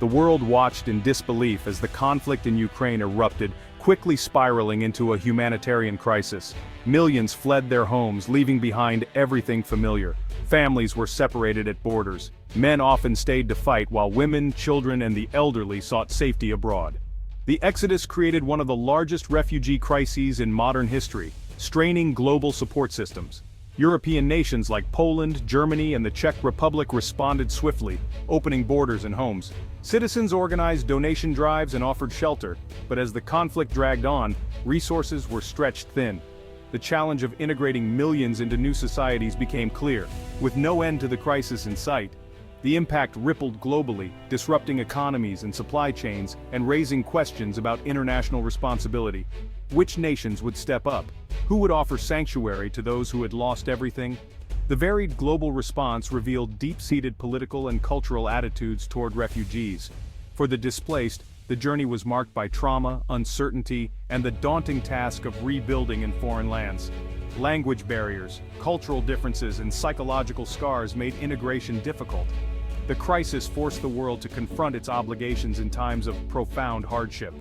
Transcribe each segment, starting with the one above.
The world watched in disbelief as the conflict in Ukraine erupted, quickly spiraling into a humanitarian crisis. Millions fled their homes, leaving behind everything familiar. Families were separated at borders. Men often stayed to fight while women, children, and the elderly sought safety abroad. The exodus created one of the largest refugee crises in modern history, straining global support systems. European nations like Poland, Germany, and the Czech Republic responded swiftly, opening borders and homes. Citizens organized donation drives and offered shelter, but as the conflict dragged on, resources were stretched thin. The challenge of integrating millions into new societies became clear. With no end to the crisis in sight, the impact rippled globally, disrupting economies and supply chains and raising questions about international responsibility. Which nations would step up? Who would offer sanctuary to those who had lost everything? The varied global response revealed deep-seated political and cultural attitudes toward refugees. For the displaced, the journey was marked by trauma, uncertainty, and the daunting task of rebuilding in foreign lands. Language barriers, cultural differences, and psychological scars made integration difficult. The crisis forced the world to confront its obligations in times of profound hardship.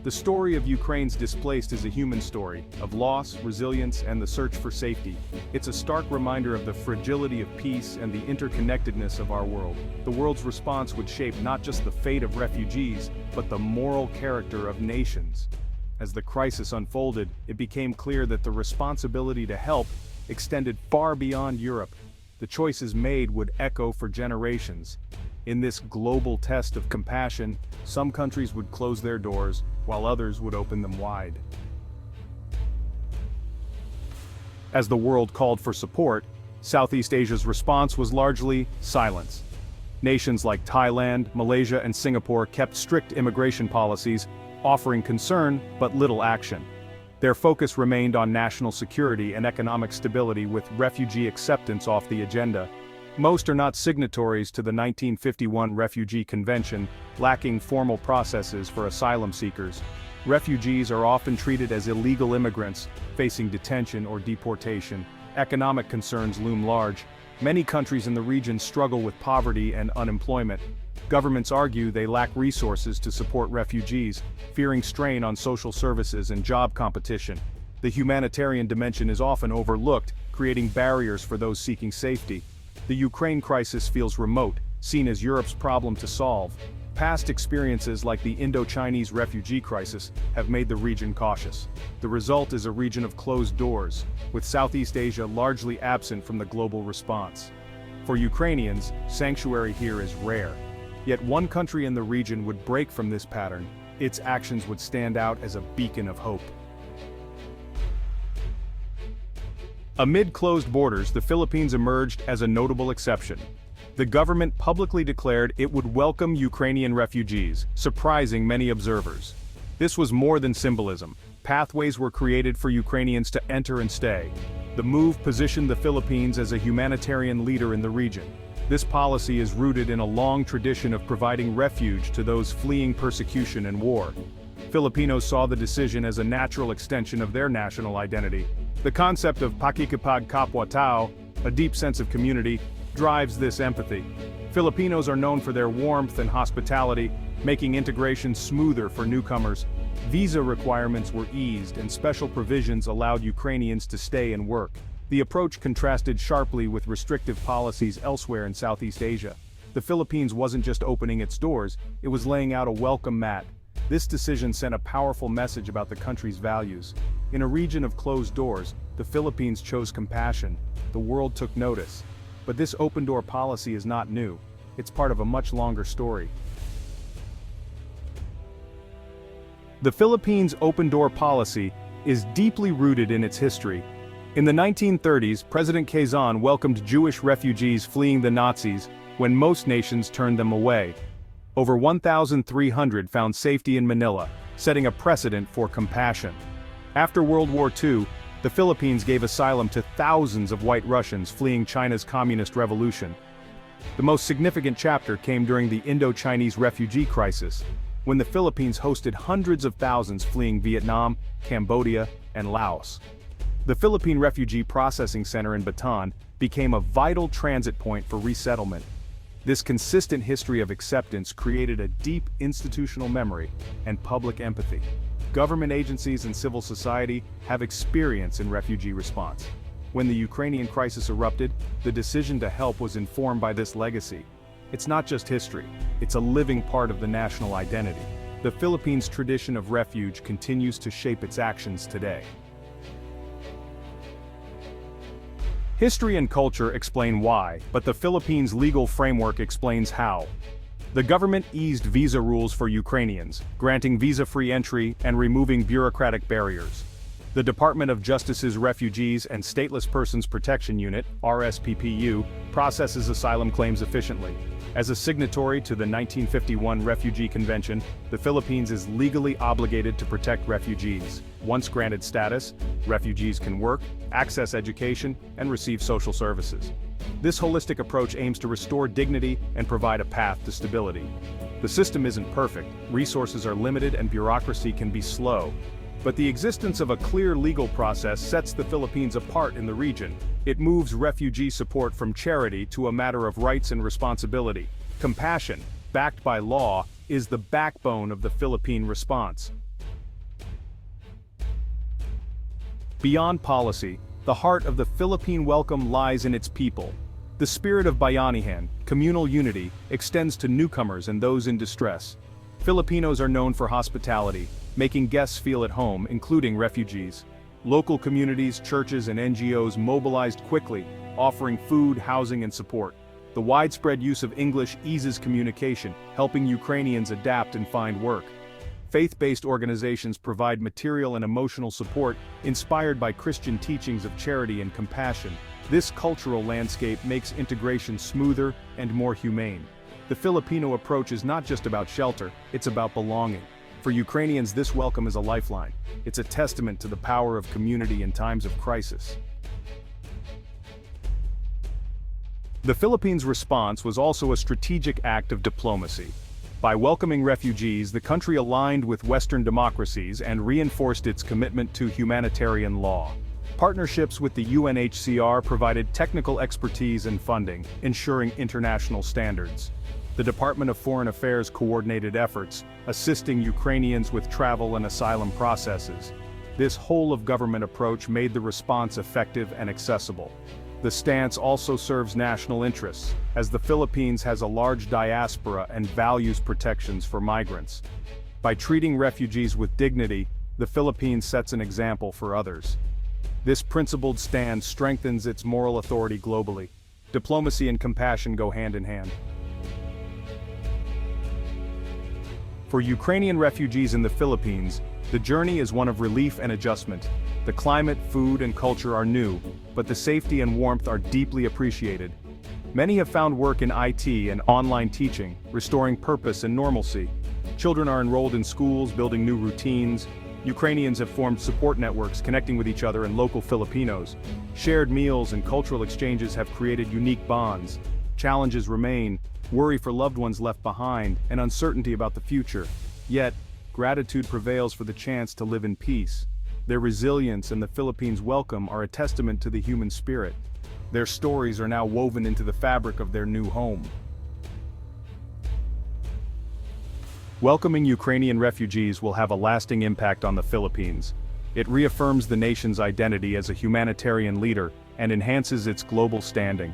The story of Ukraine's displaced is a human story, of loss, resilience, and the search for safety. It's a stark reminder of the fragility of peace and the interconnectedness of our world. The world's response would shape not just the fate of refugees, but the moral character of nations. As the crisis unfolded, it became clear that the responsibility to help extended far beyond Europe. The choices made would echo for generations. In this global test of compassion, some countries would close their doors, while others would open them wide. As the world called for support, Southeast Asia's response was largely silence. Nations like Thailand, Malaysia, and Singapore kept strict immigration policies, offering concern but little action. Their focus remained on national security and economic stability, with refugee acceptance off the agenda. Most are not signatories to the 1951 Refugee Convention, lacking formal processes for asylum seekers. Refugees are often treated as illegal immigrants, facing detention or deportation. Economic concerns loom large. Many countries in the region struggle with poverty and unemployment. Governments argue they lack resources to support refugees, fearing strain on social services and job competition. The humanitarian dimension is often overlooked, creating barriers for those seeking safety. The Ukraine crisis feels remote, seen as Europe's problem to solve. Past experiences like the Indo-Chinese refugee crisis have made the region cautious. The result is a region of closed doors, with Southeast Asia largely absent from the global response. For Ukrainians, sanctuary here is rare. Yet one country in the region would break from this pattern. Its actions would stand out as a beacon of hope. Amid closed borders, the Philippines emerged as a notable exception. The government publicly declared it would welcome Ukrainian refugees, surprising many observers. This was more than symbolism. Pathways were created for Ukrainians to enter and stay. The move positioned the Philippines as a humanitarian leader in the region. This policy is rooted in a long tradition of providing refuge to those fleeing persecution and war. Filipinos saw the decision as a natural extension of their national identity. The concept of pakikipag kapwa tao, a deep sense of community, drives this empathy. Filipinos are known for their warmth and hospitality, making integration smoother for newcomers. Visa requirements were eased and special provisions allowed Ukrainians to stay and work. The approach contrasted sharply with restrictive policies elsewhere in Southeast Asia. The Philippines wasn't just opening its doors, it was laying out a welcome mat. This decision sent a powerful message about the country's values. In a region of closed doors, the Philippines chose compassion. The world took notice. But this open-door policy is not new. It's part of a much longer story. The Philippines' open-door policy is deeply rooted in its history. In the 1930s, President Quezon welcomed Jewish refugees fleeing the Nazis when most nations turned them away. Over 1,300 found safety in Manila, setting a precedent for compassion. After World War II, the Philippines gave asylum to thousands of white Russians fleeing China's communist revolution. The most significant chapter came during the Indo-Chinese refugee crisis, when the Philippines hosted hundreds of thousands fleeing Vietnam, Cambodia, and Laos. The Philippine Refugee Processing Center in Bataan became a vital transit point for resettlement. This consistent history of acceptance created a deep institutional memory and public empathy. Government agencies and civil society have experience in refugee response. When the Ukrainian crisis erupted, the decision to help was informed by this legacy. It's not just history, it's a living part of the national identity. The Philippines' tradition of refuge continues to shape its actions today. History and culture explain why, but the Philippines' legal framework explains how. The government eased visa rules for Ukrainians, granting visa-free entry and removing bureaucratic barriers. The Department of Justice's Refugees and Stateless Persons Protection Unit, RSPPU, processes asylum claims efficiently. As a signatory to the 1951 Refugee Convention, the Philippines is legally obligated to protect refugees. Once granted status, refugees can work, access education, and receive social services. This holistic approach aims to restore dignity and provide a path to stability. The system isn't perfect, resources are limited and bureaucracy can be slow. But the existence of a clear legal process sets the Philippines apart in the region. It moves refugee support from charity to a matter of rights and responsibility. Compassion, backed by law, is the backbone of the Philippine response. Beyond policy, the heart of the Philippine welcome lies in its people. The spirit of bayanihan, communal unity, extends to newcomers and those in distress. Filipinos are known for hospitality, making guests feel at home, including refugees. Local communities, churches, and NGOs mobilized quickly, offering food, housing, and support. The widespread use of English eases communication, helping Ukrainians adapt and find work. Faith-based organizations provide material and emotional support, inspired by Christian teachings of charity and compassion. This cultural landscape makes integration smoother and more humane. The Filipino approach is not just about shelter, it's about belonging. For Ukrainians, this welcome is a lifeline. It's a testament to the power of community in times of crisis. The Philippines' response was also a strategic act of diplomacy. By welcoming refugees, the country aligned with Western democracies and reinforced its commitment to humanitarian law. Partnerships with the UNHCR provided technical expertise and funding, ensuring international standards. The Department of Foreign Affairs coordinated efforts, assisting Ukrainians with travel and asylum processes. This whole-of-government approach made the response effective and accessible. The stance also serves national interests, as the Philippines has a large diaspora and values protections for migrants. By treating refugees with dignity, the Philippines sets an example for others. This principled stand strengthens its moral authority globally. Diplomacy and compassion go hand in hand. For Ukrainian refugees in the Philippines, the journey is one of relief and adjustment. The climate, food, and culture are new, but the safety and warmth are deeply appreciated. Many have found work in IT and online teaching, restoring purpose and normalcy. Children are enrolled in schools, building new routines. Ukrainians have formed support networks connecting with each other and local Filipinos. Shared meals and cultural exchanges have created unique bonds. Challenges remain, worry for loved ones left behind, and uncertainty about the future. Yet, gratitude prevails for the chance to live in peace. Their resilience and the Philippines' welcome are a testament to the human spirit. Their stories are now woven into the fabric of their new home. Welcoming Ukrainian refugees will have a lasting impact on the Philippines. It reaffirms the nation's identity as a humanitarian leader and enhances its global standing.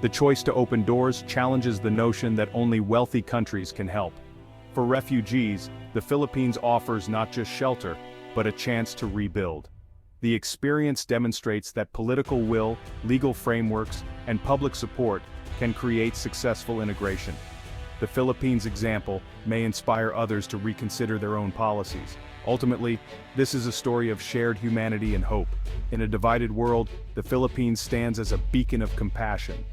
The choice to open doors challenges the notion that only wealthy countries can help. For refugees, the Philippines offers not just shelter, but a chance to rebuild. The experience demonstrates that political will, legal frameworks, and public support can create successful integration. The Philippines' example may inspire others to reconsider their own policies. Ultimately, this is a story of shared humanity and hope. In a divided world, the Philippines stands as a beacon of compassion.